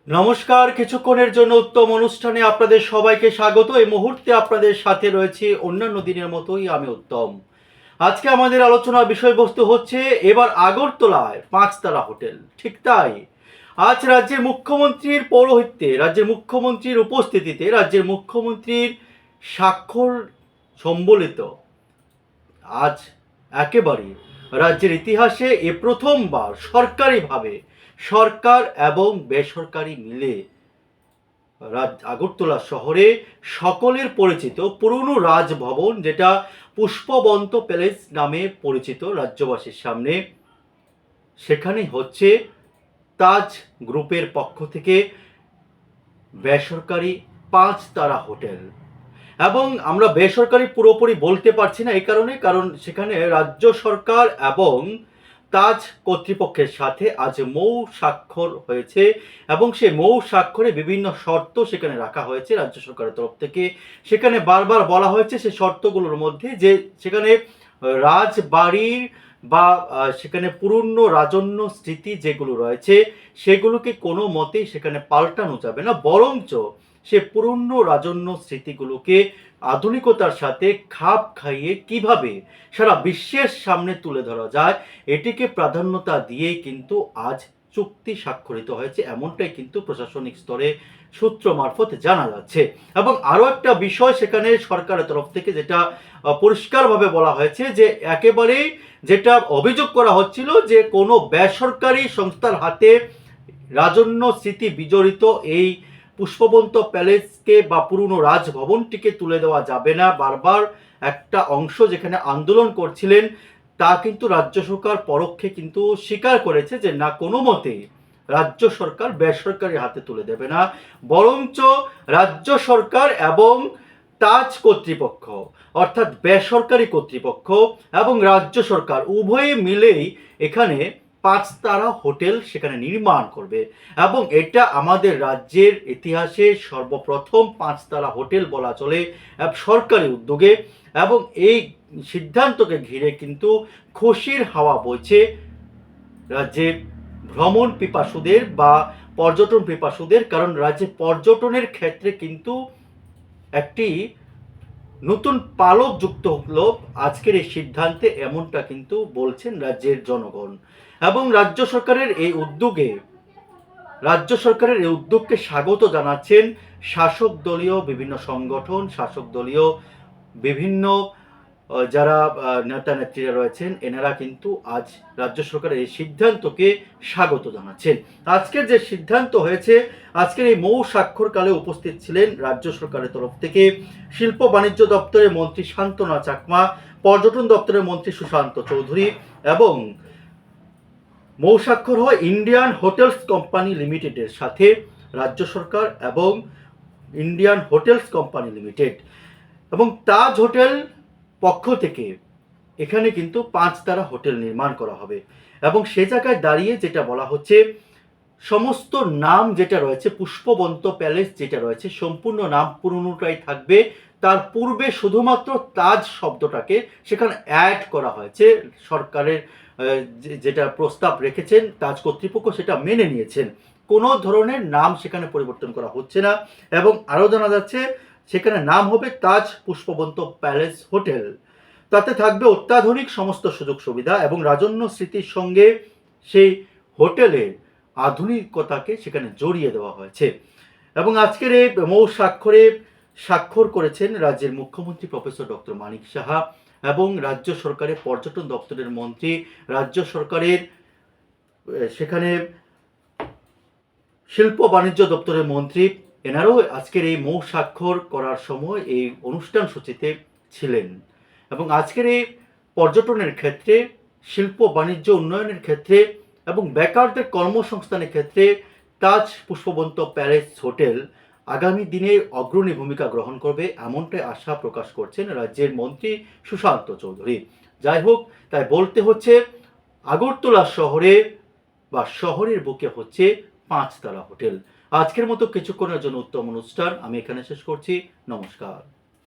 নমস্কার, কিছুক্ষণের জন্য উত্তম অনুষ্ঠানে আপনাদের সবাইকে স্বাগত। এই মুহূর্তে আপনাদের সাথে রয়েছে অন্যান্য দিনের মতোই আমি উত্তম। আজকে আমাদের আলোচনার বিষয়বস্তু হচ্ছে এবার আগরতলায় 5 তারা হোটেল। ঠিক তাই, আজ রাজ্যের মুখ্যমন্ত্রীর পৌরোহিত্যে, রাজ্যের মুখ্যমন্ত্রীর উপস্থিতিতে, রাজ্যের মুখ্যমন্ত্রীর স্বাক্ষর সম্বলিত আজ একেবারে রাজ্যের ইতিহাসে এ প্রথমবার সরকারিভাবে সরকার এবং বেসরকারি মিলে আগরতলা শহরে সকলের পরিচিত পুরনো রাজভবন, যেটা পুষ্পবন্ত প্যালেস নামে পরিচিত রাজ্যবাসীর সামনে, সেখানে হচ্ছে তাজ গ্রুপের পক্ষ থেকে বেসরকারি 5 তারা হোটেল। এবং আমরা বেসরকারি পুরোপুরি বলতে পারছি না এই কারণ সেখানে রাজ্য সরকার এবং তাজ কর্তৃপক্ষের সাথে আজ মৌ স্বাক্ষর হয়েছে এবং সেই মৌ স্বাক্ষরে বিভিন্ন শর্ত সেখানে রাখা হয়েছে রাজ্য সরকারের তরফ থেকে। সেখানে বারবার বলা হয়েছে সেই শর্তগুলোর মধ্যে যে সেখানে রাজবাড়ির বা সেখানে পুরনো রাজন্য স্মৃতি যেগুলো রয়েছে সেগুলোকে কোনো মতেই সেখানে পাল্টানো যাবে না, বরঞ্চ সে পুরনো রাজন্য স্মৃতিগুলোকে আধুনিকতার সাথে খাপ খাইয়ে কিভাবে সারা বিশ্বের সামনে তুলে ধরা যায় এটিকে প্রাধান্যতা দিয়ে কিন্তু আজ চুক্তি স্বাক্ষরিত হয়েছে, এমনটাই কিন্তু প্রশাসনিক স্তরে সূত্র মারফত জানা যাচ্ছে। এবং আরও একটা বিষয় সেখানে সরকারের তরফ থেকে যেটা পরিষ্কারভাবে বলা হয়েছে যে একেবারেই যেটা অভিযোগ করা হচ্ছিল যে কোনো বেসরকারি সংস্থার হাতে রাজন্য স্মৃতি বিজড়িত এই পুষ্পবন্ত প্যালেসকে বা পুরনো রাজভবনটিকে তুলে দেওয়া যাবে না, বারবার একটা অংশ যেখানে আন্দোলন করছিলেন তা কিন্তু রাজ্য সরকার পরোক্ষে কিন্তু স্বীকার করেছে যে না, কোনো মতেই রাজ্য সরকার বেসরকারি হাতে তুলে দেবে না, বরঞ্চ রাজ্য সরকার এবং তাজ কর্তৃপক্ষ অর্থাৎ বেসরকারি কর্তৃপক্ষ এবং রাজ্য সরকার উভয়ে মিলেই এখানে 5 তারা হোটেল সেখানে নির্মাণ করবে। এবং এটা আমাদের রাজ্যের ইতিহাসে সর্বপ্রথম 5 তারা হোটেল বলা চলে সরকারি উদ্যোগে। এবং এই সিদ্ধান্তকে ঘিরে কিন্তু খুশির হাওয়া বইছে রাজ্যের ভ্রমণ পিপাসুদের বা পর্যটন পিপাসুদের, কারণ রাজ্যে পর্যটনের ক্ষেত্রে কিন্তু একটি নতুন পালক যুক্ত হলো আজকের এই সিদ্ধান্তে, এমনটা কিন্তু বলছেন রাজ্যের জনগণ। এবং রাজ্য সরকারের এই উদ্যোগকে স্বাগত জানাচ্ছেন শাসক দলীয় বিভিন্ন সংগঠন, শাসক দলীয় বিভিন্ন যারা নেতা নেত্রীরা রয়েছেন, এনারা কিন্তু আজ রাজ্য সরকারের এই সিদ্ধান্তকে স্বাগত জানাচ্ছেন। আজকের যে সিদ্ধান্ত হয়েছে, আজকের এই মৌ স্বাক্ষরকালে উপস্থিত ছিলেন রাজ্য সরকারের তরফ থেকে শিল্প বাণিজ্য দপ্তরের মন্ত্রী শান্তনা চাকমা, পর্যটন দপ্তরের মন্ত্রী সুশান্ত চৌধুরী এবং মৌ স্বাক্ষর হয় ইন্ডিয়ান হোটেলস কোম্পানি লিমিটেডের সাথে রাজ্য সরকার এবং ইন্ডিয়ান হোটেলস কোম্পানি লিমিটেড এবং তাজ হোটেল পক্ষ থেকে এখানে কিন্তু 5 তারা হোটেল নির্মাণ করা হবে। এবং সে জায়গায় দাঁড়িয়ে যেটা বলা হচ্ছে, সমস্ত নাম যেটা রয়েছে পুষ্পবন্ত প্যালেস যেটা রয়েছে সম্পূর্ণ নাম পুরনোটাই থাকবে, তার পূর্বে শুধুমাত্র তাজ শব্দটাকে সেখানে অ্যাড করা হয়েছে। সরকারের যেটা প্রস্তাব রেখেছেন তাজ কর্তৃপক্ষ সেটা মেনে নিয়েছেন, কোনো ধরনের নাম সেখানে পরিবর্তন করা হচ্ছে না। এবং আরও জানা যাচ্ছে সেখানে নাম হবে তাজ পুষ্পবন্ত প্যালেস হোটেল। তাতে থাকবে অত্যাধুনিক সমস্ত সুযোগ সুবিধা এবং রাজন্য স্মৃতির সঙ্গে সেই হোটেলের আধুনিকতাকে সেখানে জড়িয়ে দেওয়া হয়েছে। এবং আজকের এই মৌ স্বাক্ষর করেছেন রাজ্যের মুখ্যমন্ত্রী প্রফেসর ডক্টর মানিক সাহা এবং রাজ্য সরকারের পর্যটন দপ্তরের মন্ত্রী, রাজ্য সরকারের সেখানে শিল্প বাণিজ্য দপ্তরের মন্ত্রী, এনারাও আজকের এই মৌ স্বাক্ষর করার সময় এই অনুষ্ঠান সূচিতে ছিলেন। এবং আজকের এই পর্যটনের ক্ষেত্রে, শিল্প বাণিজ্য উন্নয়নের ক্ষেত্রে এবং বেকারদের কর্মসংস্থানের ক্ষেত্রে তাজ পুষ্পবন্ত প্যালেস হোটেল আগামী দিনে অগ্রণী ভূমিকা গ্রহণ করবে, এমনটাই আশা প্রকাশ করছেন রাজ্যের মন্ত্রী সুশান্ত চৌধুরী। যাই হোক, তাই বলতে হচ্ছে আগরতলা শহরে বা শহরের বুকে হচ্ছে 5 তারা হোটেল। আজকের মতো কিছুক্ষণের জন্য উত্তম অনুষ্ঠান আমি এখানে শেষ করছি। নমস্কার।